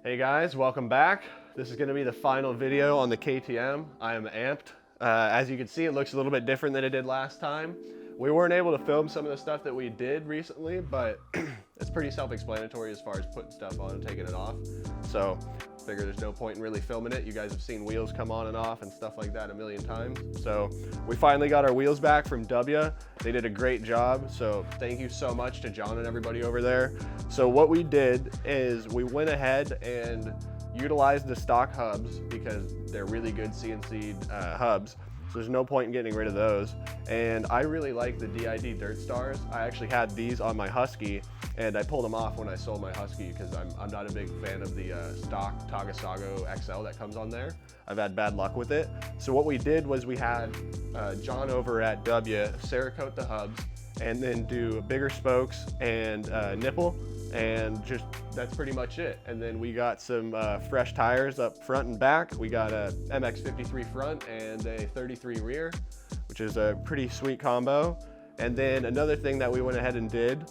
Hey guys, welcome back. This is going to be the final video on the KTM. I am amped. As you can see, it looks a little bit different than it did last time. We weren't able to film some of the stuff that we did recently, but it's pretty self-explanatory as far as putting stuff on and taking it off. So I figure there's no point in really filming it. You guys have seen wheels come on and off and stuff like that a million times. So we finally got our wheels back from Dubya. They did a great job. So thank you so much to John and everybody over there. So what we did is we went ahead and utilized the stock hubs because they're really good CNC hubs. So there's no point in getting rid of those. And I really like the DID Dirt Stars. I actually had these on my Husky and I pulled them off when I sold my Husky because I'm not a big fan of the stock Tagasago XL that comes on there. I've had bad luck with it. So what we did was we had John over at Dubya Cerakote the hubs and then do bigger spokes and nipple, and just that's pretty much it. And then we got some fresh tires up front and back. We got a MX53 front and a 33 rear, which is a pretty sweet combo. And then another thing that we went ahead and did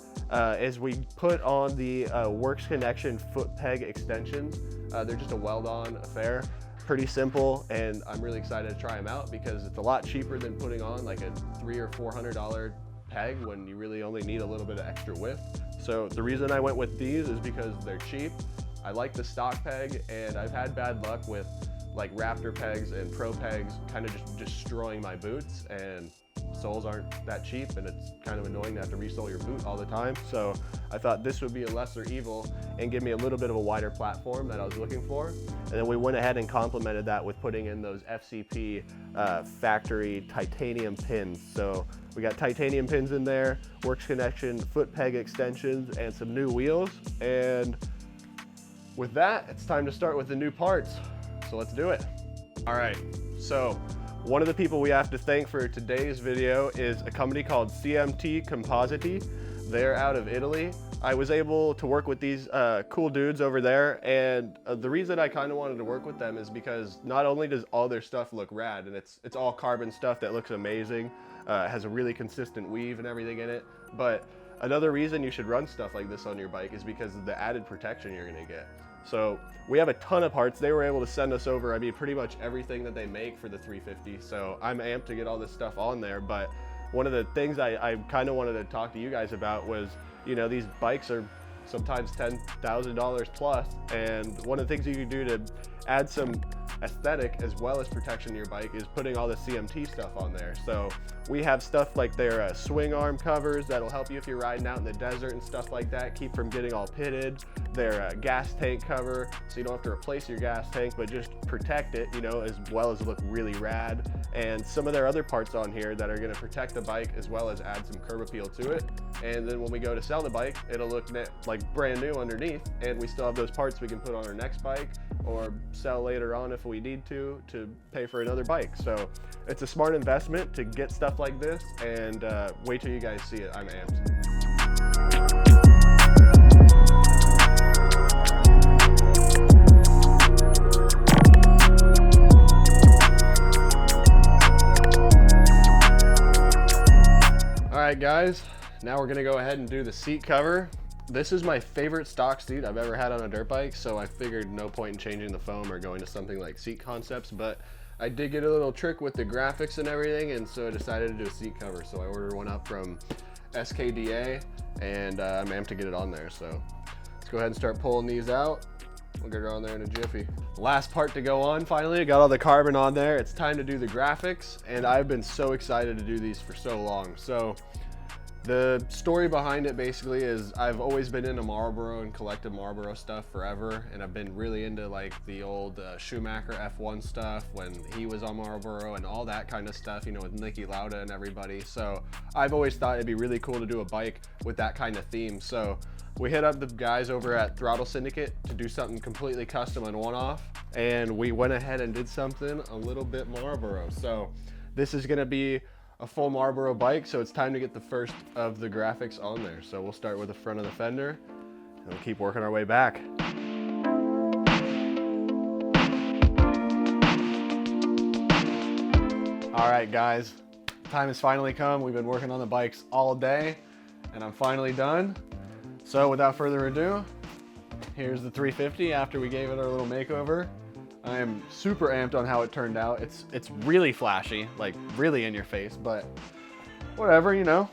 is we put on the Works Connection foot peg extensions. They're just a weld-on affair. Pretty simple, and I'm really excited to try them out because it's a lot cheaper than putting on like a $300 or $400 peg when you really only need a little bit of extra width. So the reason I went with these is because they're cheap. I like the stock peg, and I've had bad luck with like Raptor pegs and Pro pegs kind of just destroying my boots, and soles aren't that cheap, and it's kind of annoying to have to resole your boot all the time. So I thought this would be a lesser evil and give me a little bit of a wider platform that I was looking for. And then we went ahead and complemented that with putting in those FCP factory titanium pins. So we got titanium pins in there, Works Connection foot peg extensions, and some new wheels. And with that, it's time to start with the new parts. So let's do it. All right, so one of the people we have to thank for today's video is a company called CMT Compositi. They're out of Italy. I was able to work with these cool dudes over there, and the reason I kind of wanted to work with them is because not only does all their stuff look rad, and it's all carbon stuff that looks amazing, has a really consistent weave and everything in it, but another reason you should run stuff like this on your bike is because of the added protection you're gonna get. So we have a ton of parts. They were able to send us over, I mean, pretty much everything that they make for the 350. So I'm amped to get all this stuff on there. But one of the things I kind of wanted to talk to you guys about was, you know, these bikes are sometimes $10,000 plus. And one of the things you can do to add some aesthetic as well as protection to your bike is putting all the CMT stuff on there. So we have stuff like their swing arm covers that'll help you if you're riding out in the desert and stuff like that, keep from getting all pitted. Their gas tank cover, so you don't have to replace your gas tank, but just protect it, you know, as well as look really rad. And some of their other parts on here that are gonna protect the bike as well as add some curb appeal to it. And then when we go to sell the bike, it'll look like brand new underneath, and we still have those parts we can put on our next bike or sell later on if we need to pay for another bike. So it's a smart investment to get stuff like this, and wait till you guys see it. I'm amped. All right guys, now we're gonna go ahead and do the seat cover. This is my favorite stock seat I've ever had on a dirt bike, so I figured no point in changing the foam or going to something like Seat Concepts, but I did get a little trick with the graphics and everything, and so I decided to do a seat cover. So I ordered one up from SKDA, and I'm amped to get it on there. So let's go ahead and start pulling these out. We'll get her on there in a jiffy. Last part to go on, finally. I got all the carbon on there. It's time to do the graphics, and I've been so excited to do these for so long. So the story behind it basically is I've always been into Marlboro and collected Marlboro stuff forever, and I've been really into like the old Schumacher F1 stuff when he was on Marlboro and all that kind of stuff, you know, with Niki Lauda and everybody. So I've always thought it'd be really cool to do a bike with that kind of theme. So we hit up the guys over at Throttle Syndicate to do something completely custom and one-off, and we went ahead and did something a little bit Marlboro. So this is gonna be a full Marlboro bike, so it's time to get the first of the graphics on there. So we'll start with the front of the fender, and we'll keep working our way back. All right, guys, time has finally come. We've been working on the bikes all day, and I'm finally done. So without further ado, here's the 350 after we gave it our little makeover. I am super amped on how it turned out. It's really flashy, like really in your face, but whatever, you know.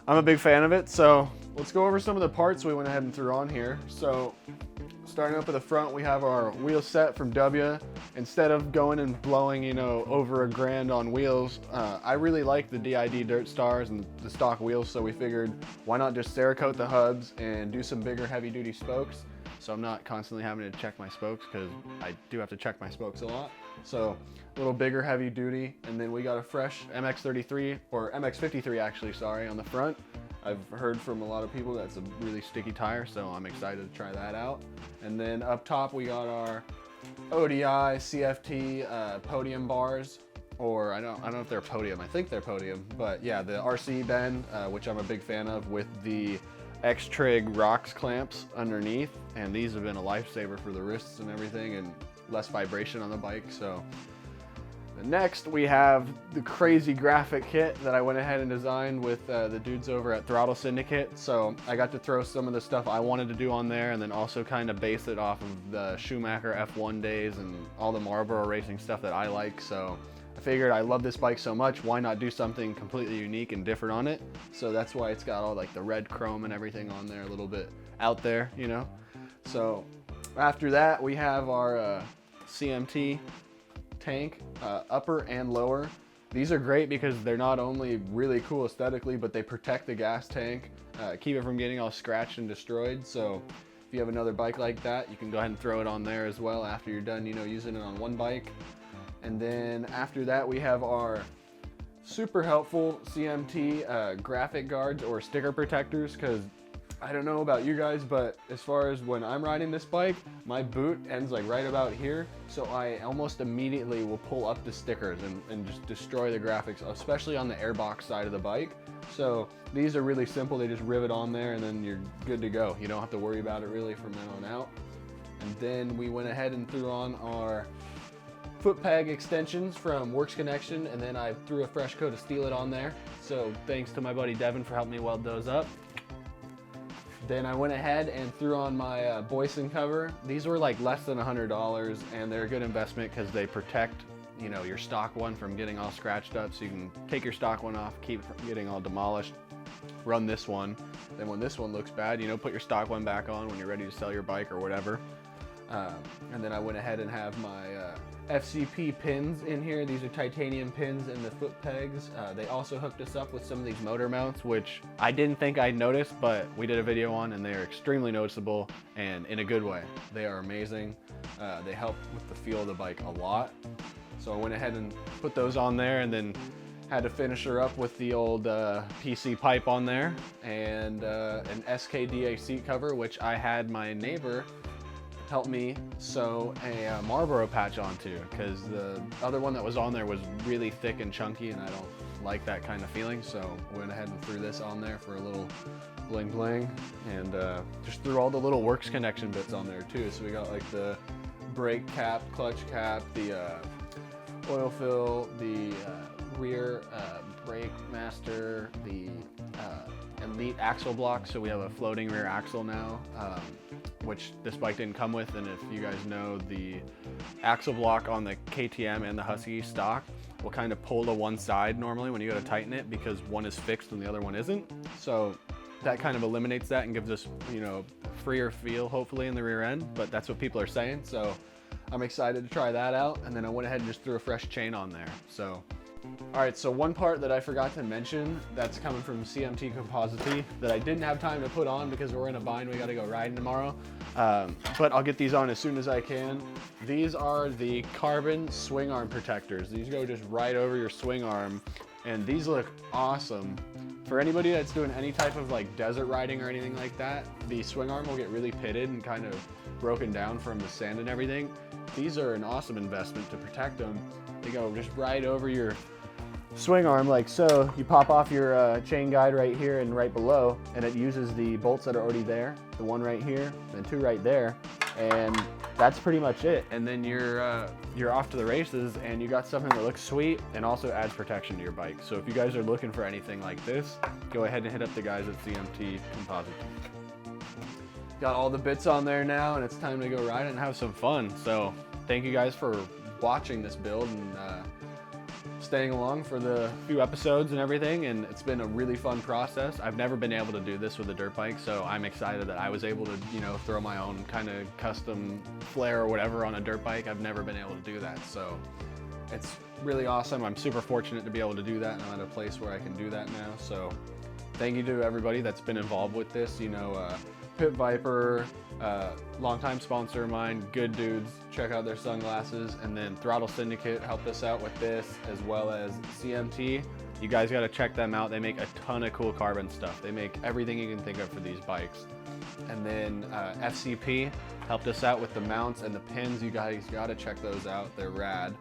I'm a big fan of it, so let's go over some of the parts we went ahead and threw on here. So starting up at the front, we have our wheel set from Dubya. Instead of going and blowing, you know, over $1,000 on wheels, I really like the DID Dirt Stars and the stock wheels, so we figured why not just Cerakote the hubs and do some bigger heavy duty spokes, so I'm not constantly having to check my spokes, because I do have to check my spokes a lot. So a little bigger heavy duty, and then we got a fresh MX33, or MX53 actually, sorry, on the front. I've heard from a lot of people that's a really sticky tire, so I'm excited to try that out. And then up top we got our ODI CFT podium bars, or I don't know if they're podium, I think they're podium, but yeah, the RC bend, which I'm a big fan of, with the X-Trig rocks clamps underneath, and these have been a lifesaver for the wrists and everything, and less vibration on the bike. So next we have the crazy graphic kit that I went ahead and designed with the dudes over at Throttle Syndicate. So I got to throw some of the stuff I wanted to do on there, and then also kind of base it off of the Schumacher F1 days and all the Marlboro racing stuff that I like. So I figured I love this bike so much, why not do something completely unique and different on it? So that's why it's got all like the red chrome and everything on there, a little bit out there, you know? So after that, we have our CMT tank, upper and lower. These are great because they're not only really cool aesthetically, but they protect the gas tank, keep it from getting all scratched and destroyed. So if you have another bike like that, you can go ahead and throw it on there as well after you're done, you know, using it on one bike. And then after that, we have our super helpful CMT graphic guards or sticker protectors, because I don't know about you guys, but as far as when I'm riding this bike, my boot ends like right about here, so I almost immediately will pull up the stickers and just destroy the graphics, especially on the airbox side of the bike. So these are really simple, they just rivet on there and then you're good to go. You don't have to worry about it really from then on out. And then we went ahead and threw on our foot peg extensions from Works Connection, and then I threw a fresh coat of Steel It on there. So thanks to my buddy Devin for helping me weld those up. Then I went ahead and threw on my Boyson cover. These were like less than $100, and they're a good investment because they protect, you know, your stock one from getting all scratched up, so you can take your stock one off, keep it from getting all demolished, run this one. Then when this one looks bad, you know, put your stock one back on when you're ready to sell your bike or whatever. And then I went ahead and have my FCP pins in here. These are titanium pins in the foot pegs. They also hooked us up with some of these motor mounts, which I didn't think I'd notice, but we did a video on, and they are extremely noticeable and in a good way. They are amazing. They help with the feel of the bike a lot. So I went ahead and put those on there, and then had to finish her up with the old PC pipe on there, and an SKDA seat cover, which I had my neighbor help me sew a Marlboro patch onto, because the other one that was on there was really thick and chunky, and I don't like that kind of feeling. So I went ahead and threw this on there for a little bling bling, and just threw all the little Works Connection bits on there too. So we got like the brake cap, clutch cap, the oil fill, the rear brake master, the Elite axle block. So we have a floating rear axle now, which this bike didn't come with. And if you guys know, the axle block on the KTM and the Husky stock will kind of pull to one side normally when you go to tighten it, because one is fixed and the other one isn't. So that kind of eliminates that and gives us, you know, freer feel hopefully in the rear end, but that's what people are saying. So I'm excited to try that out. And then I went ahead and just threw a fresh chain on there. So all right, so one part that I forgot to mention that's coming from CMT Compositi that I didn't have time to put on because we're in a bind, we gotta go riding tomorrow. But I'll get these on as soon as I can. These are the carbon swing arm protectors. These go just right over your swing arm, and these look awesome. For anybody that's doing any type of like desert riding or anything like that, the swing arm will get really pitted and kind of broken down from the sand and everything. These are an awesome investment to protect them. They go just right over your swing arm like so. You pop off your chain guide right here and right below, and it uses the bolts that are already there, the one right here and two right there, and that's pretty much it. And then you're off to the races, and you got something that looks sweet and also adds protection to your bike. So if you guys are looking for anything like this, go ahead and hit up the guys at CMT Compositi. got all the bits on there now, and it's time to go ride it and have some fun. So thank you guys for watching this build and staying along for the few episodes and everything, and it's been a really fun process. I've never been able to do this with a dirt bike, so I'm excited that I was able to, you know, throw my own kind of custom flair or whatever on a dirt bike. I've never been able to do that, so it's really awesome. I'm super fortunate to be able to do that, and I'm at a place where I can do that now. So thank you to everybody that's been involved with this. You know, Pit Viper, longtime sponsor of mine, good dudes, check out their sunglasses. And then Throttle Syndicate helped us out with this, as well as CMT. You guys gotta check them out. They make a ton of cool carbon stuff. They make everything you can think of for these bikes. And then FCP helped us out with the mounts and the pins. You guys gotta check those out, they're rad.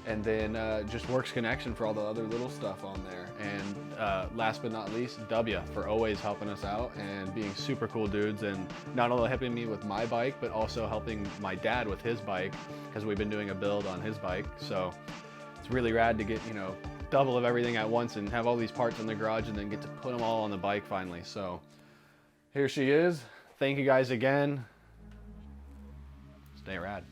And then just Works Connection for all the other little stuff on there. And last but not least, Dubya for always helping us out and being super cool dudes, and not only helping me with my bike, but also helping my dad with his bike, because we've been doing a build on his bike. So it's really rad to get, you know, double of everything at once and have all these parts in the garage and then get to put them all on the bike finally. So here she is. Thank you guys again. Stay rad.